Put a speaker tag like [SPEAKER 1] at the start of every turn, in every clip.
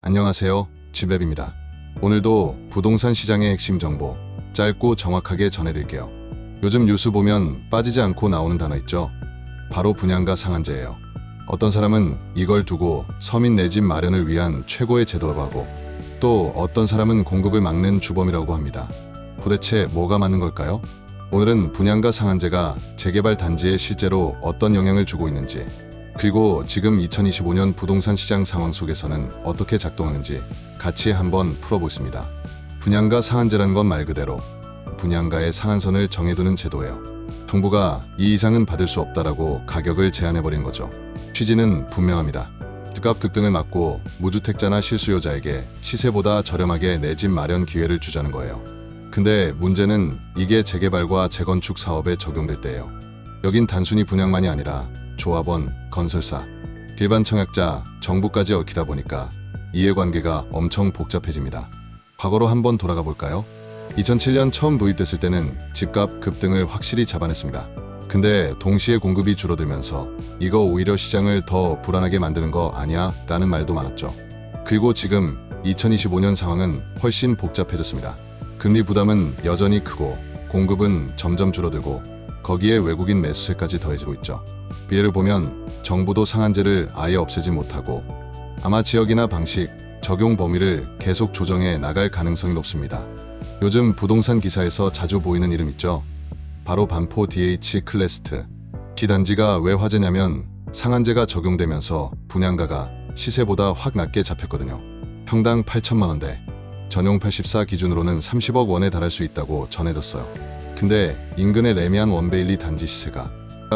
[SPEAKER 1] 안녕하세요. 집랩입니다. 오늘도 부동산 시장의 핵심 정보 짧고 정확하게 전해드릴게요. 요즘 뉴스 보면 빠지지 않고 나오는 단어 있죠? 바로 분양가 상한제예요. 어떤 사람은 이걸 두고 서민 내 집 마련을 위한 최고의 제도라고 하고, 또 어떤 사람은 공급을 막는 주범이라고 합니다. 도대체 뭐가 맞는 걸까요? 오늘은 분양가 상한제가 재개발 단지에 실제로 어떤 영향을 주고 있는지, 그리고 지금 2025년 부동산 시장 상황 속에서는 어떻게 작동하는지 같이 한번 풀어보겠습니다. 분양가 상한제란 건 말 그대로 분양가의 상한선을 정해두는 제도예요. 정부가 이 이상은 받을 수 없다라고 가격을 제한해버린 거죠. 취지는 분명합니다. 집값 급등을 막고 무주택자나 실수요자에게 시세보다 저렴하게 내 집 마련 기회를 주자는 거예요. 근데 문제는 이게 재개발과 재건축 사업에 적용될 때예요. 여긴 단순히 분양만이 아니라 조합원, 건설사, 일반 청약자, 정부까지 얽히다 보니까 이해관계가 엄청 복잡해집니다. 과거로 한번 돌아가 볼까요? 2007년 처음 도입됐을 때는 집값 급등을 확실히 잡아냈습니다. 근데 동시에 공급이 줄어들면서 이거 오히려 시장을 더 불안하게 만드는 거 아니야? 라는 말도 많았죠. 그리고 지금 2025년 상황은 훨씬 복잡해졌습니다. 금리 부담은 여전히 크고 공급은 점점 줄어들고 거기에 외국인 매수세까지 더해지고 있죠. 예를 보면 정부도 상한제를 아예 없애지 못하고 아마 지역이나 방식, 적용 범위를 계속 조정해 나갈 가능성이 높습니다. 요즘 부동산 기사에서 자주 보이는 이름 있죠? 바로 반포 DH 클래스트. 이 단지가 왜 화제냐면 상한제가 적용되면서 분양가가 시세보다 확 낮게 잡혔거든요. 평당 8천만 원대, 전용 84 기준으로는 30억 원에 달할 수 있다고 전해졌어요. 근데 인근의 레미안 원베일리 단지 시세가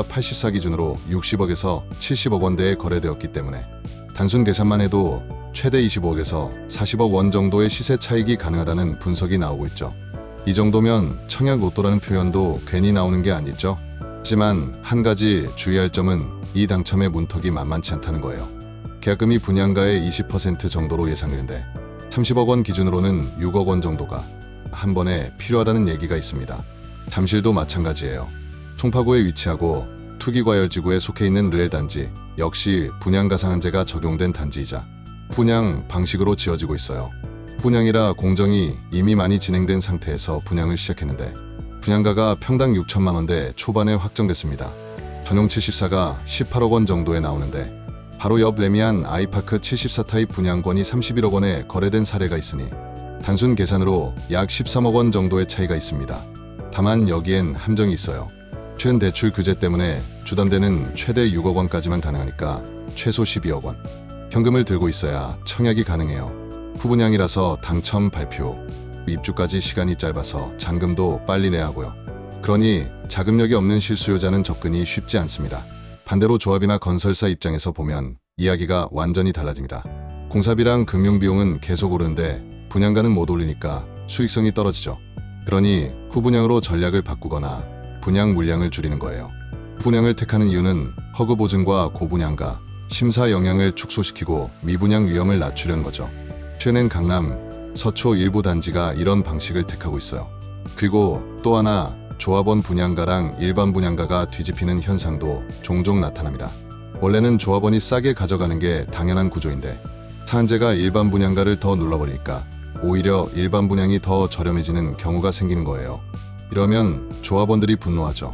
[SPEAKER 1] 84 기준으로 60억에서 70억 원대에 거래되었기 때문에 단순 계산만 해도 최대 25억에서 40억 원 정도의 시세 차익이 가능하다는 분석이 나오고 있죠. 이 정도면 청약 로또라는 표현도 괜히 나오는 게 아니죠. 하지만 한 가지 주의할 점은 이 당첨의 문턱이 만만치 않다는 거예요. 계약금이 분양가의 20% 정도로 예상되는데 30억 원 기준으로는 6억 원 정도가 한 번에 필요하다는 얘기가 있습니다. 잠실도 마찬가지예요. 송파구에 위치하고 투기과열지구에 속해 있는 르엘 단지 역시 분양가 상한제가 적용된 단지이자 분양 방식으로 지어지고 있어요. 분양이라 공정이 이미 많이 진행된 상태에서 분양을 시작했는데 분양가가 평당 6천만 원대 초반에 확정됐습니다. 전용 74가 18억 원 정도에 나오는데 바로 옆 레미안 아이파크 74 타입 분양권이 31억 원에 거래된 사례가 있으니 단순 계산으로 약 13억 원 정도의 차이가 있습니다. 다만 여기엔 함정이 있어요. 최근 대출 규제 때문에 주담대는 최대 6억 원까지만 가능하니까 최소 12억 원. 현금을 들고 있어야 청약이 가능해요. 후분양이라서 당첨 발표, 입주까지 시간이 짧아서 잔금도 빨리 내야 하고요. 그러니 자금력이 없는 실수요자는 접근이 쉽지 않습니다. 반대로 조합이나 건설사 입장에서 보면 이야기가 완전히 달라집니다. 공사비랑 금융비용은 계속 오르는데 분양가는 못 올리니까 수익성이 떨어지죠. 그러니 후분양으로 전략을 바꾸거나 분양 물량을 줄이는 거예요. 후분양을 택하는 이유는 허그 보증과 고분양가, 심사 영향을 축소시키고 미분양 위험을 낮추려는 거죠. 최근 강남, 서초 일부 단지가 이런 방식을 택하고 있어요. 그리고 또 하나, 조합원 분양가랑 일반 분양가가 뒤집히는 현상도 종종 나타납니다. 원래는 조합원이 싸게 가져가는 게 당연한 구조인데 상한제가 일반 분양가를 더 눌러버리니까 오히려 일반 분양이 더 저렴해지는 경우가 생기는 거예요. 이러면 조합원들이 분노하죠.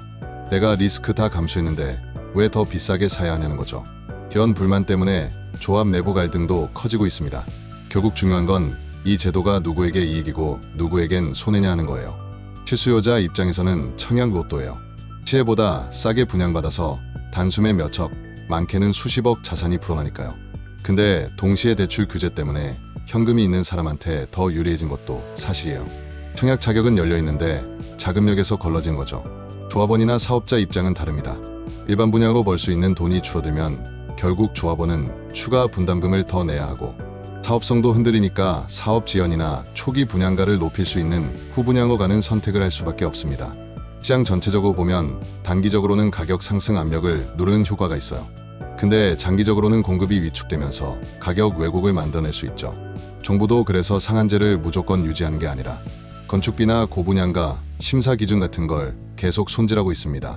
[SPEAKER 1] 내가 리스크 다 감수했는데 왜 더 비싸게 사야 하냐는 거죠. 이런 불만 때문에 조합 내부 갈등도 커지고 있습니다. 결국 중요한 건 이 제도가 누구에게 이익이고 누구에겐 손해냐 하는 거예요. 실수요자 입장에서는 청약 로또예요. 시세보다 싸게 분양받아서 단숨에 몇억, 많게는 수십억 자산이 불어나니까요. 근데 동시에 대출 규제 때문에 현금이 있는 사람한테 더 유리해진 것도 사실이에요. 청약 자격은 열려있는데 자금력에서 걸러진 거죠. 조합원이나 사업자 입장은 다릅니다. 일반 분양으로 벌 수 있는 돈이 줄어들면 결국 조합원은 추가 분담금을 더 내야 하고 사업성도 흔들리니까 사업 지연이나 초기 분양가를 높일 수 있는 후분양으로 가는 선택을 할 수밖에 없습니다. 시장 전체적으로 보면 단기적으로는 가격 상승 압력을 누르는 효과가 있어요. 근데 장기적으로는 공급이 위축되면서 가격 왜곡을 만들어낼 수 있죠. 정부도 그래서 상한제를 무조건 유지하는 게 아니라 건축비나 고분양가, 심사 기준 같은 걸 계속 손질하고 있습니다.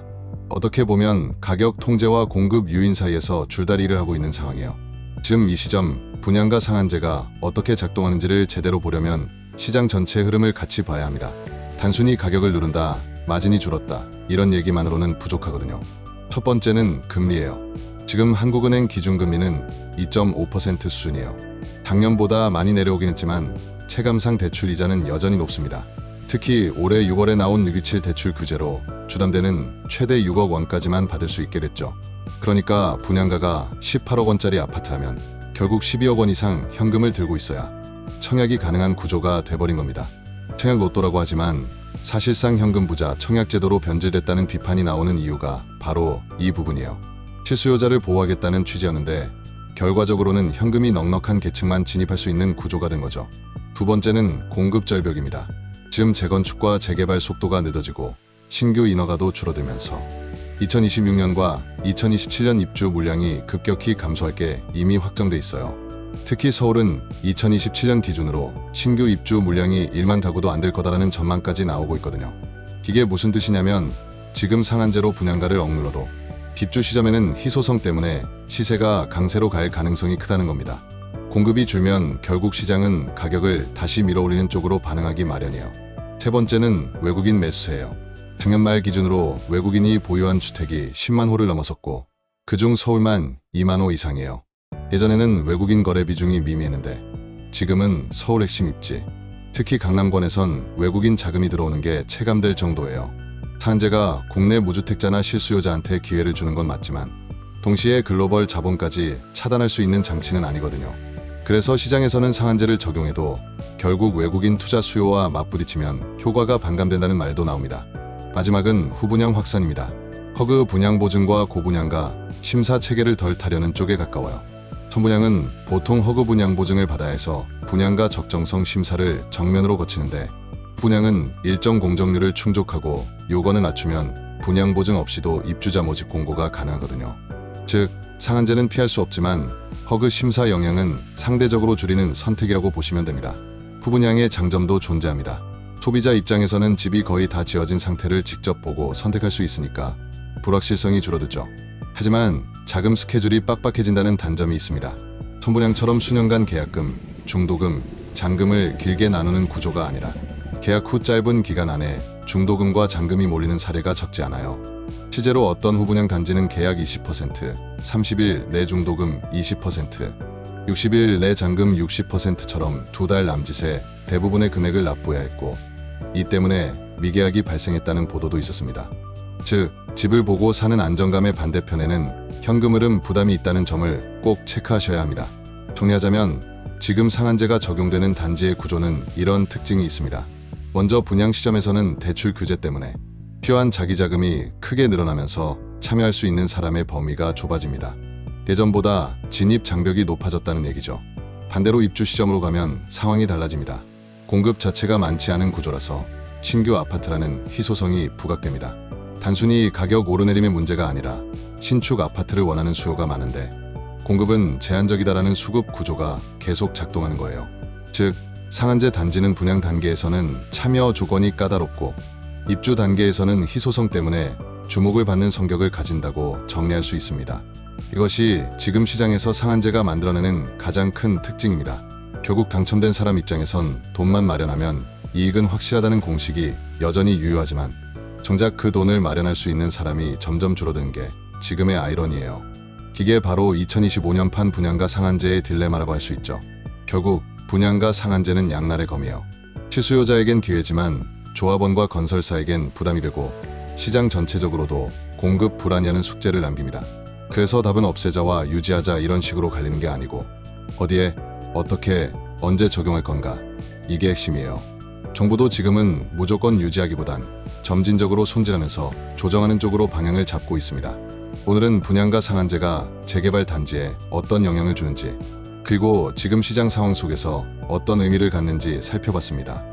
[SPEAKER 1] 어떻게 보면 가격 통제와 공급 유인 사이에서 줄다리기를 하고 있는 상황이에요. 지금 이 시점 분양가 상한제가 어떻게 작동하는지를 제대로 보려면 시장 전체 흐름을 같이 봐야 합니다. 단순히 가격을 누른다, 마진이 줄었다 이런 얘기만으로는 부족하거든요. 첫 번째는 금리예요. 지금 한국은행 기준금리는 2.5% 수준이에요. 작년보다 많이 내려오긴 했지만 체감상 대출 이자는 여전히 높습니다. 특히 올해 6월에 나온 627 대출 규제로 주담대는 최대 6억 원까지만 받을 수 있게 됐죠. 그러니까 분양가가 18억 원짜리 아파트라면 결국 12억 원 이상 현금을 들고 있어야 청약이 가능한 구조가 돼버린 겁니다. 청약 로또라고 하지만 사실상 현금 부자 청약제도로 변질됐다는 비판이 나오는 이유가 바로 이 부분이에요. 실수요자를 보호하겠다는 취지였는데 결과적으로는 현금이 넉넉한 계층만 진입할 수 있는 구조가 된 거죠. 두 번째는 공급 절벽입니다. 지금 재건축과 재개발 속도가 늦어지고 신규 인허가도 줄어들면서 2026년과 2027년 입주 물량이 급격히 감소할 게 이미 확정돼 있어요. 특히 서울은 2027년 기준으로 신규 입주 물량이 1만 가구도 안 될 거다라는 전망까지 나오고 있거든요. 이게 무슨 뜻이냐면 지금 상한제로 분양가를 억눌러도 입주 시점에는 희소성 때문에 시세가 강세로 갈 가능성이 크다는 겁니다. 공급이 줄면 결국 시장은 가격을 다시 밀어올리는 쪽으로 반응하기 마련이에요. 세 번째는 외국인 매수세예요. 작년 말 기준으로 외국인이 보유한 주택이 10만 호를 넘어섰고 그중 서울만 2만 호 이상이에요. 예전에는 외국인 거래 비중이 미미했는데 지금은 서울 핵심 입지, 특히 강남권에선 외국인 자금이 들어오는 게 체감될 정도예요. 상한제가 국내 무주택자나 실수요자한테 기회를 주는 건 맞지만 동시에 글로벌 자본까지 차단할 수 있는 장치는 아니거든요. 그래서 시장에서는 상한제를 적용해도 결국 외국인 투자 수요와 맞부딪히면 효과가 반감된다는 말도 나옵니다. 마지막은 후분양 확산입니다. 허그 분양 보증과 고분양가 심사 체계를 덜 타려는 쪽에 가까워요. 선분양은 보통 허그 분양 보증을 받아야 해서 분양가 적정성 심사를 정면으로 거치는데 분양은 일정 공정률을 충족하고 요건을 낮추면 분양 보증 없이도 입주자 모집 공고가 가능하거든요. 즉 상한제는 피할 수 없지만 허그 심사 영향은 상대적으로 줄이는 선택이라고 보시면 됩니다. 후분양의 장점도 존재합니다. 소비자 입장에서는 집이 거의 다 지어진 상태를 직접 보고 선택할 수 있으니까 불확실성이 줄어들죠. 하지만 자금 스케줄이 빡빡해진다는 단점이 있습니다. 선분양처럼 수년간 계약금, 중도금, 잔금을 길게 나누는 구조가 아니라 계약 후 짧은 기간 안에 중도금과 잔금이 몰리는 사례가 적지 않아요. 실제로 어떤 후분양 단지는 계약 20%, 30일 내 중도금 20%, 60일 내 잔금 60%처럼 두 달 남짓에 대부분의 금액을 납부해야 했고 이 때문에 미계약이 발생했다는 보도도 있었습니다. 즉, 집을 보고 사는 안정감의 반대편에는 현금 흐름 부담이 있다는 점을 꼭 체크하셔야 합니다. 정리하자면 지금 상한제가 적용되는 단지의 구조는 이런 특징이 있습니다. 먼저 분양 시점에서는 대출 규제 때문에 필요한 자기 자금이 크게 늘어나면서 참여할 수 있는 사람의 범위가 좁아집니다. 예전보다 진입 장벽이 높아졌다는 얘기죠. 반대로 입주 시점으로 가면 상황이 달라집니다. 공급 자체가 많지 않은 구조라서 신규 아파트라는 희소성이 부각됩니다. 단순히 가격 오르내림의 문제가 아니라 신축 아파트를 원하는 수요가 많은데 공급은 제한적이다라는 수급 구조가 계속 작동하는 거예요. 즉, 상한제 단지는 분양 단계에서는 참여 조건이 까다롭고 입주 단계에서는 희소성 때문에 주목을 받는 성격을 가진다고 정리할 수 있습니다. 이것이 지금 시장에서 상한제가 만들어내는 가장 큰 특징입니다. 결국 당첨된 사람 입장에선 돈만 마련하면 이익은 확실하다는 공식이 여전히 유효하지만 정작 그 돈을 마련할 수 있는 사람이 점점 줄어드는 게 지금의 아이러니예요. 이게 바로 2025년판 분양가 상한제의 딜레마라고 할 수 있죠. 결국 분양가 상한제는 양날의 검이에요. 실수요자에겐 기회지만 조합원과 건설사에겐 부담이 되고 시장 전체적으로도 공급 불안이라는 숙제를 남깁니다. 그래서 답은 없애자와 유지하자 이런 식으로 갈리는 게 아니고 어디에, 어떻게, 언제 적용할 건가, 이게 핵심이에요. 정부도 지금은 무조건 유지하기보단 점진적으로 손질하면서 조정하는 쪽으로 방향을 잡고 있습니다. 오늘은 분양가 상한제가 재개발 단지에 어떤 영향을 주는지 그리고 지금 시장 상황 속에서 어떤 의미를 갖는지 살펴봤습니다.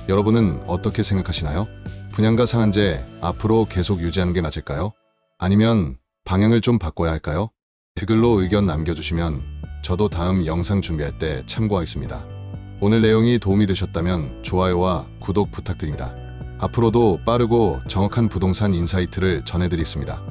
[SPEAKER 1] 여러분은 어떻게 생각하시나요? 분양가 상한제 앞으로 계속 유지하는 게 맞을까요? 아니면 방향을 좀 바꿔야 할까요? 댓글로 의견 남겨주시면 저도 다음 영상 준비할 때 참고하겠습니다. 오늘 내용이 도움이 되셨다면 좋아요와 구독 부탁드립니다. 앞으로도 빠르고 정확한 부동산 인사이트를 전해드리겠습니다.